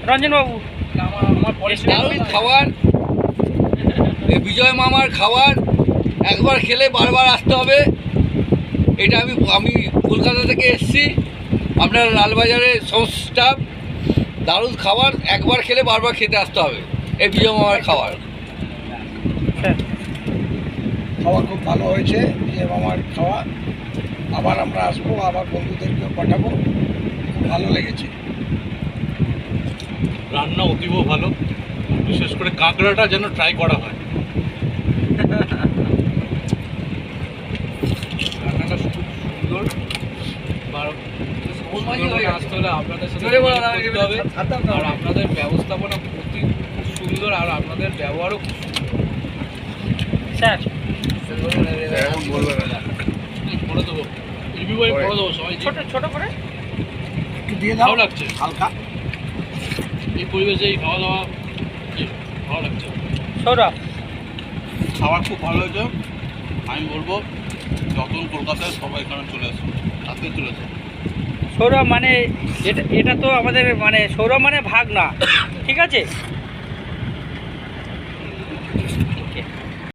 রঞ্জনবাবু দারুণ খাবার, এই বিজয় মামার খাবার একবার খেলে বারবার আসতে হবে। এটা আমি কলকাতা থেকে এসেছি, আপনার লালবাজারের সমস্ত স্টাফ। দারুণ খাবার, একবার খেলে বারবার খেতে আসতে হবে এই বিজয় মামার খাবার। খাওয়া খুব ভালো হয়েছে, বিজয় মামার খাওয়া। আবার আমরা আসবো, আবার বন্ধুদেরকেও পাঠাবো। খুব ভালো লেগেছে। রান্না অতীব ভালো, বিশেষ করে কাঁকড়াটা যেন ট্রাই করা হয়। রান্নাটা খুব সুন্দর, আসতে হলে আপনাদের সাথে করতে হবে। আর আপনাদের ব্যবস্থাপনা অতি খুব সুন্দর, আর আপনাদের ব্যবহারও খুব সুন্দর। স্যার করে দেবো, রিভিউ করে দেবো সবাই। ছোট ছোট করে একটু দিয়ে দাও, ভালো লাগছে হালকা। এই পরিবেশে এই খাওয়া দাওয়া, ভালো লাগছে। সৌরভ খাবার খুব ভালো হয়েছে। আমি বলবো যখন কলকাতায় সবাই এখানে চলে আসুন, আজকে চলে আসুন। সৌরভ মানে এটা তো আমাদের মানে সৌরভ মানে ভাগ না, ঠিক আছে?